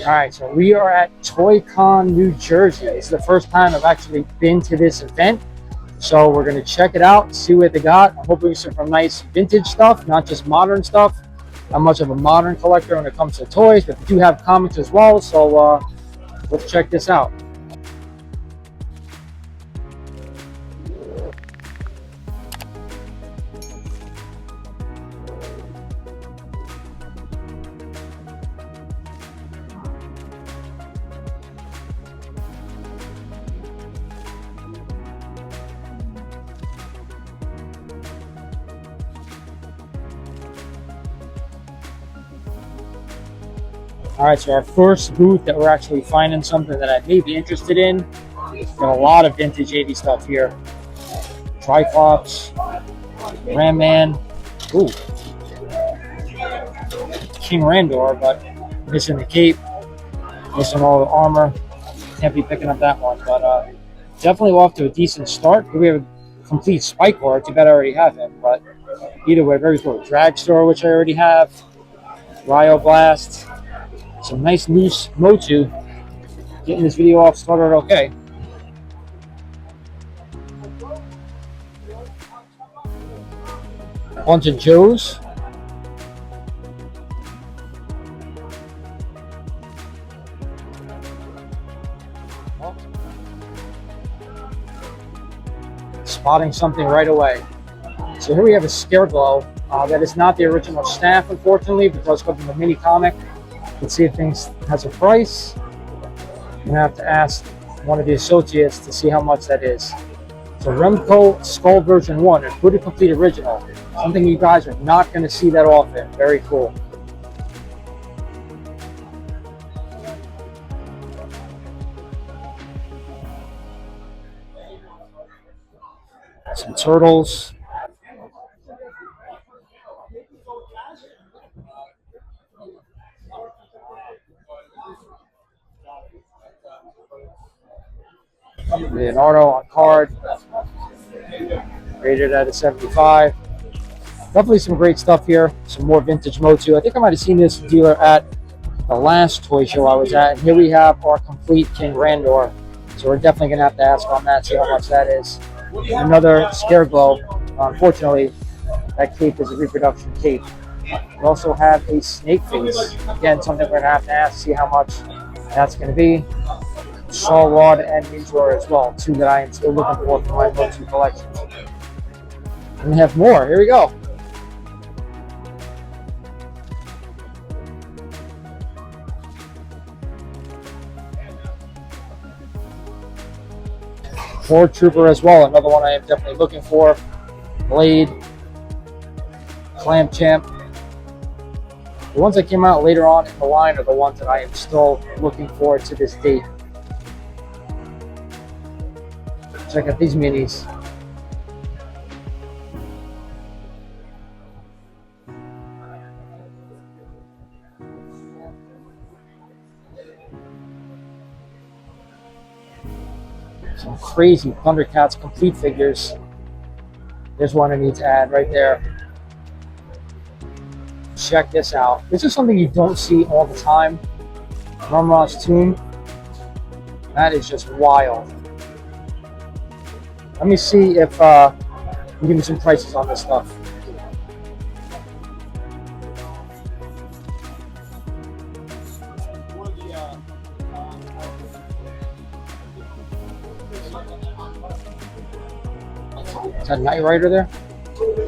All right, so we are at ToyCon, New Jersey. It's the first time I've actually been to this event. So we're going to check it out, see what they got. I'm hoping some nice vintage stuff, not just modern stuff. I'm much of a modern collector when it comes to toys, but they do have comics as well. So let's check this out. All right, so our first booth that we're actually finding something that I may be interested in. Got a lot of vintage 80s stuff here. Triclops, Ram Man, ooh, King Randor, but missing the cape, missing all the armor. Can't be picking up that one, but definitely off to a decent start. We have a complete Spike Lord. Too bad I already have him, but either way, very cool. Dragstore, which I already have. Ryo Blast. Some nice loose Motu. Getting this video off started okay. A bunch of Joes. Spotting something right away. So here we have a Scareglow. That is not the original staff, unfortunately, but does come from the mini comic. Let's see if things has a price. I'm gonna have to ask one of the associates to see how much that is. So Remco Skull version 1, a fully complete original. Something you guys are not gonna see that often. Very cool. Some turtles. Leonardo on card, rated at a 75. Definitely some great stuff here. Some more vintage Motu. I think I might have seen this dealer at the last toy show I was at. And here we have our complete King Randor. So we're definitely going to have to ask on that, see how much that is. Another Scareglow. Unfortunately, that cape is a reproduction cape. We also have a Snake Face. Again, something we're going to have to ask, see how much that's going to be. Saw Rod and Ninja as well, two that I am still looking for my Motu collection. And we have more. Here we go. Horde Trooper as well, another one I am definitely looking for. Blade, Clamp Champ. The ones that came out later on in the line are the ones that I am still looking for to this date. Check out these minis. Some crazy Thundercats complete figures. There's one I need to add right there. Check this out. This is something you don't see all the time. Rumro's Tomb. That is just wild. Let me see if you give me some prices on this stuff. Is that Knight Rider there?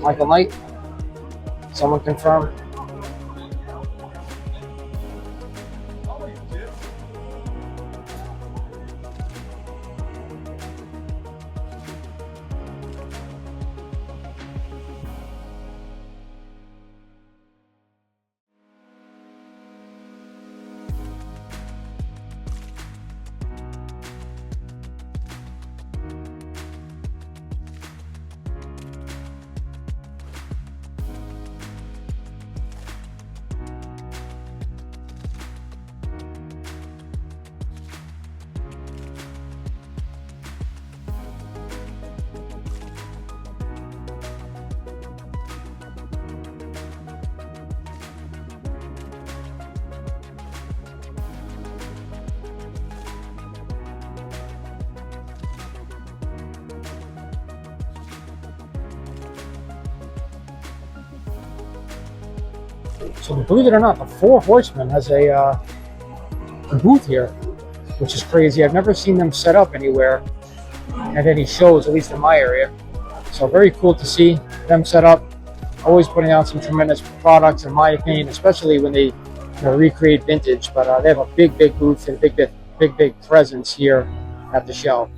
Michael Knight? Someone confirm? So believe it or not, the Four Horsemen has a booth here, which is crazy. I've never seen them set up anywhere at any shows, at least in my area. So very cool to see them set up. Always putting out some tremendous products, in my opinion, especially when they recreate vintage. But they have a big booth and big presence here at the show.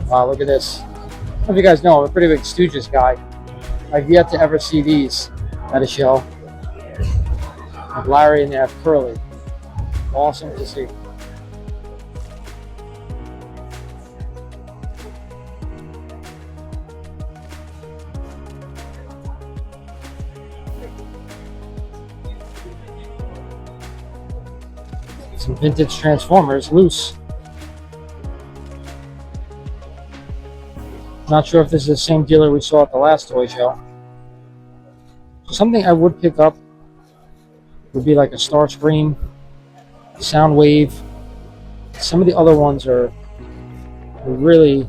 Wow, look at this. I don't know if you guys know, I'm a pretty big Stooges guy. I've yet to ever see these at a show. Have Larry and they have Curly. Awesome to see. Some vintage Transformers loose. Not sure if this is the same dealer we saw at the last toy show. Something I would pick up would be like a Starscream, Soundwave. Some of the other ones are really,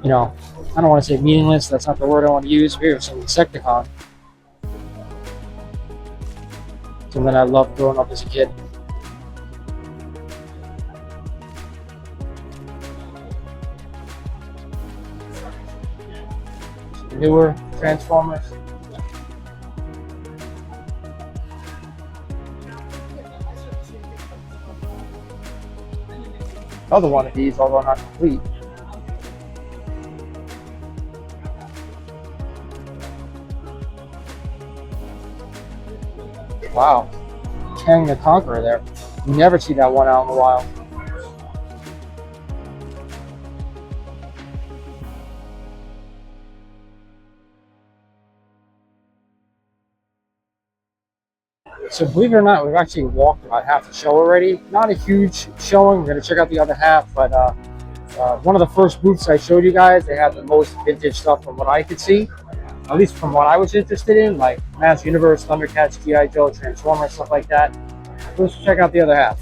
I don't want to say meaningless. That's not the word I want to use. Here, some Insecticon. Something I loved growing up as a kid. Newer Transformers. Another one of these, although not complete. Wow, Kang the Conqueror there. You never see that one out in the wild. So believe it or not, we've actually walked about half the show already. Not a huge showing. We're going to check out the other half, but one of the first booths I showed you guys, they had the most vintage stuff from what I could see. At least from what I was interested in, like Mass Universe, Thundercats, G.I. Joe, Transformers, stuff like that. Let's check out the other half.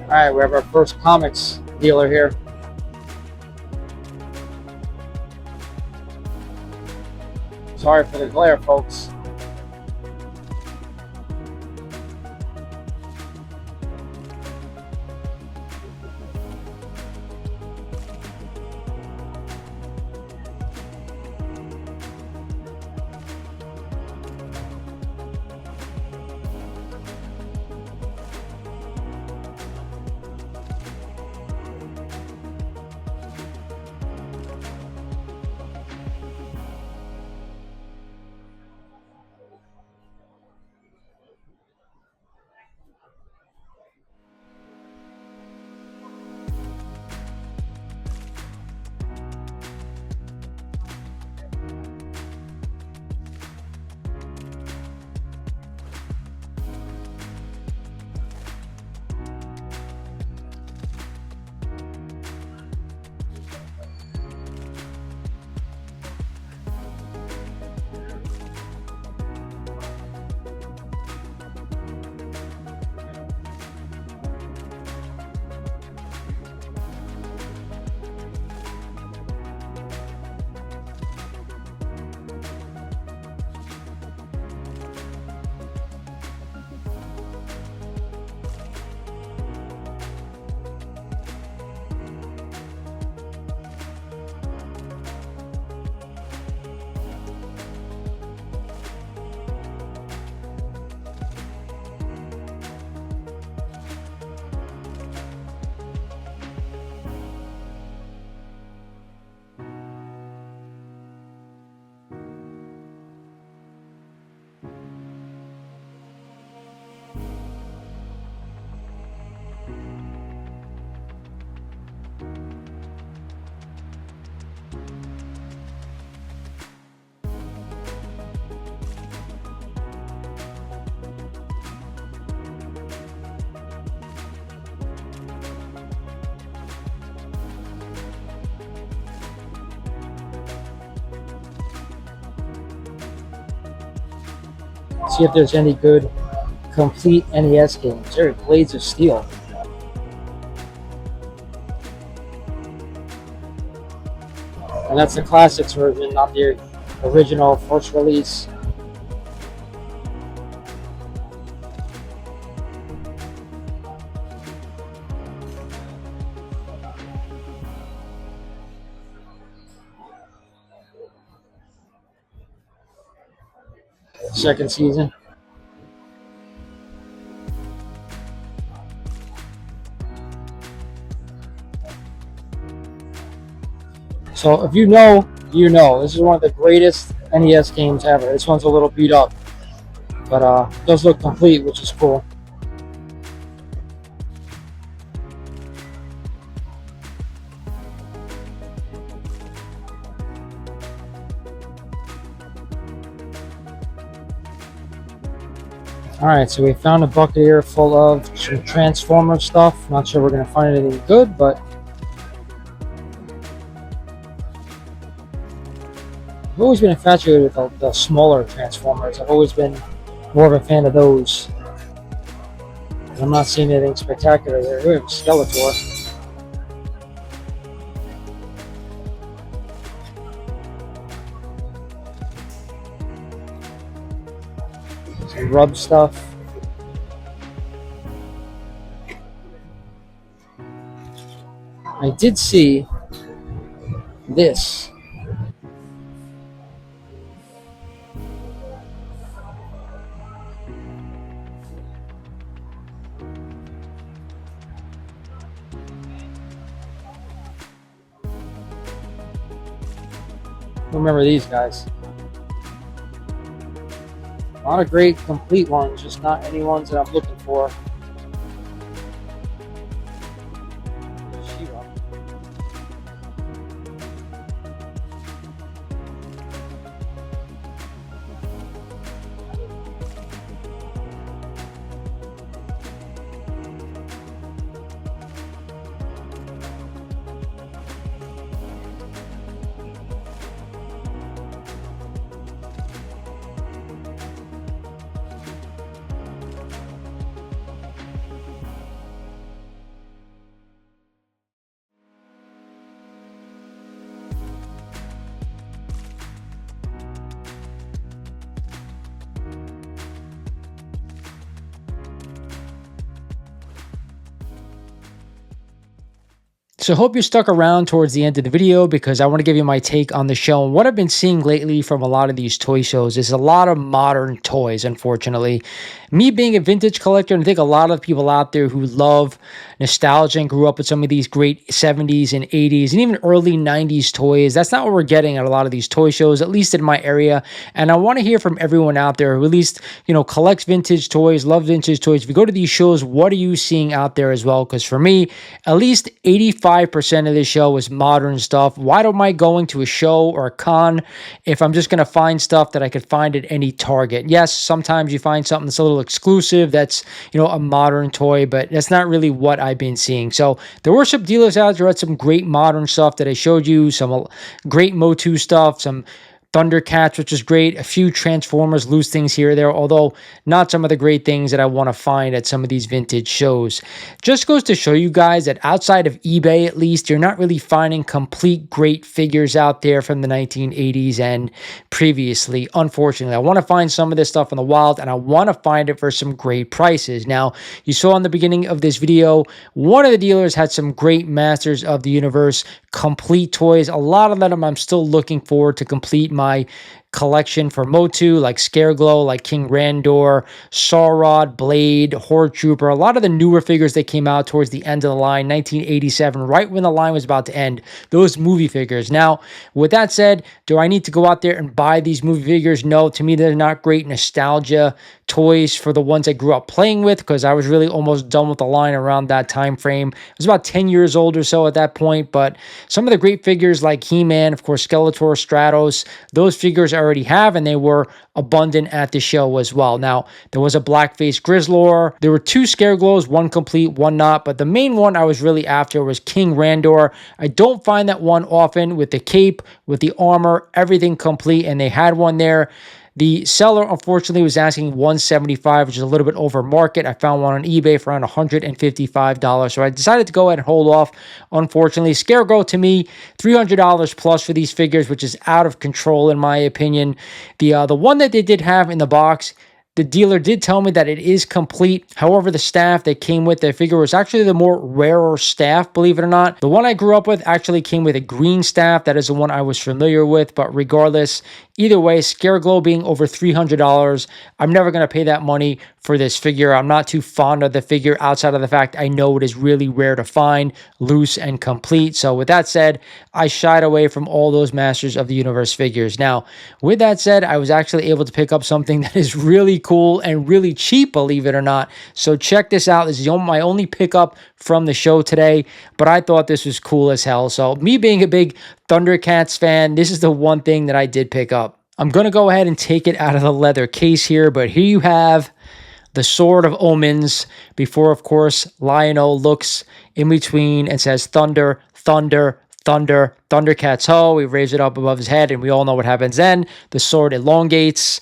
All right, we have our first comics dealer here. Sorry for the glare, folks. See if there's any good complete NES games. There are Blades of Steel. And that's the classics version, not the original first release. Second season. So if you know, you know. This is one of the greatest NES games ever. This one's a little beat up, but it does look complete, which is cool. Alright, so we found a bucket here full of some Transformer stuff. Not sure we're going to find anything good, but I've always been infatuated with the smaller Transformers. I've always been more of a fan of those. I'm not seeing anything spectacular there. We have Skeletor. Some rub stuff. I did see this. Remember these guys. A lot of great complete ones, just not any ones that I'm looking for. So I hope you stuck around towards the end of the video because I want to give you my take on the show. And what I've been seeing lately from a lot of these toy shows is a lot of modern toys, unfortunately. Me being a vintage collector, and I think a lot of people out there who love nostalgia and grew up with some of these great 70s and 80s and even early 90s toys, that's not what we're getting at a lot of these toy shows, at least in my area. And I want to hear from everyone out there who at least, collects vintage toys, loves vintage toys. If you go to these shows, what are you seeing out there as well? Because for me, at least 85% of this show is modern stuff. Why am I going to a show or a con if I'm just going to find stuff that I could find at any Target? Yes, sometimes you find something that's a little exclusive that's, a modern toy, but that's not really what I've been seeing. So there were some dealers out there had some great modern stuff that I showed you, some great Motu stuff, some Thundercats, which is great. A few Transformers, loose things here or there, although not some of the great things that I want to find at some of these vintage shows. Just goes to show you guys that outside of eBay, at least, you're not really finding complete great figures out there from the 1980s and previously, unfortunately. I want to find some of this stuff in the wild, and I want to find it for some great prices. Now, you saw in the beginning of this video, one of the dealers had some great Masters of the Universe complete toys. A lot of them I'm still looking forward to complete my collection for Motu, like Scareglow, like King Randor, Saurod, Blade, Horde Trooper, a lot of the newer figures that came out towards the end of the line, 1987, right when the line was about to end, those movie figures. Now, with that said, do I need to go out there and buy these movie figures? No, to me, they're not great nostalgia toys for the ones I grew up playing with, because I was really almost done with the line around that time frame. I was about 10 years old or so at that point, but some of the great figures like He-Man, of course, Skeletor, Stratos, those figures I already have, and they were abundant at the show as well. Now, there was a Blackface Grizzlor. There were two Scareglows, one complete, one not, but the main one I was really after was King Randor. I don't find that one often with the cape, with the armor, everything complete, and they had one there. The seller, unfortunately, was asking $175, which is a little bit over market. I found one on eBay for around $155, so I decided to go ahead and hold off. Unfortunately, Scareglow, to me, $300 plus for these figures, which is out of control in my opinion. The one that they did have in the box, the dealer did tell me that it is complete. However, the staff that came with the figure was actually the more rarer staff, believe it or not. The one I grew up with actually came with a green staff. That is the one I was familiar with, but regardless, either way, Scareglow being over $300, I'm never going to pay that money for this figure. I'm not too fond of the figure outside of the fact I know it is really rare to find, loose and complete. So with that said, I shied away from all those Masters of the Universe figures. Now, with that said, I was actually able to pick up something that is really cool and really cheap, believe it or not. So check this out. This is my only pickup from the show today, but I thought this was cool as hell. So me being a big Thundercats fan, this is the one thing that I did pick up. I'm going to go ahead and take it out of the leather case here, but here you have the Sword of Omens before, of course, Lion-O looks in between and says thunder, thunder, thunder, Thundercats ho. We raise it up above his head, and we all know what happens then. The sword elongates.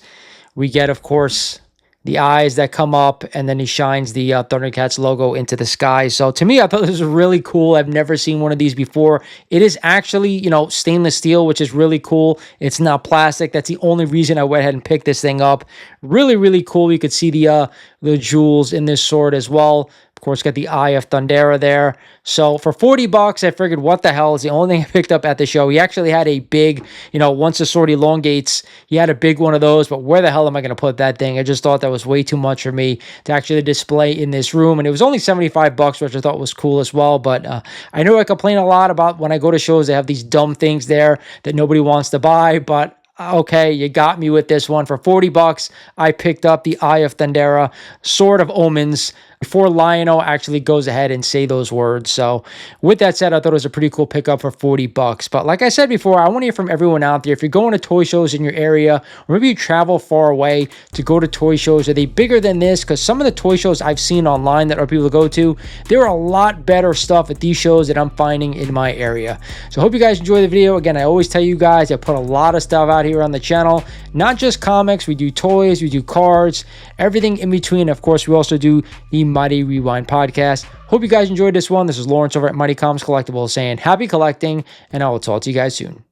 We get, of course, the eyes that come up, and then he shines the Thundercats logo into the sky. So to me, I thought this was really cool. I've never seen one of these before. It is actually, stainless steel, which is really cool. It's not plastic. That's the only reason I went ahead and picked this thing up. Really, really cool. You could see the jewels in this sword as well. Of course, got the Eye of Thundera there. So for $40, I figured, what the hell is the only thing I picked up at the show. He actually had a big, once the sword elongates, he had a big one of those, but where the hell am I going to put that thing? I just thought that was way too much for me to actually display in this room. And it was only $75, which I thought was cool as well. But I know I complain a lot about when I go to shows, they have these dumb things there that nobody wants to buy, but okay, you got me with this one. For $40, I picked up the Eye of Thundera, Sword of Omens, before Lion-O actually goes ahead and say those words. So with that said, I thought it was a pretty cool pickup for $40. But like I said before, I want to hear from everyone out there. If you're going to toy shows in your area, or maybe you travel far away to go to toy shows, are they bigger than this? Because some of the toy shows I've seen online that other people go to, there are a lot better stuff at these shows that I'm finding in my area. So I hope you guys enjoy the video. Again, I always tell you guys, I put a lot of stuff out here on the channel, not just comics. We do toys, we do cards, everything in between. Of course, we also do the Mighty Rewind podcast. Hope you guys enjoyed this one. This is Lawrence over at Mighty Comics Collectibles saying happy collecting, and I will talk to you guys soon.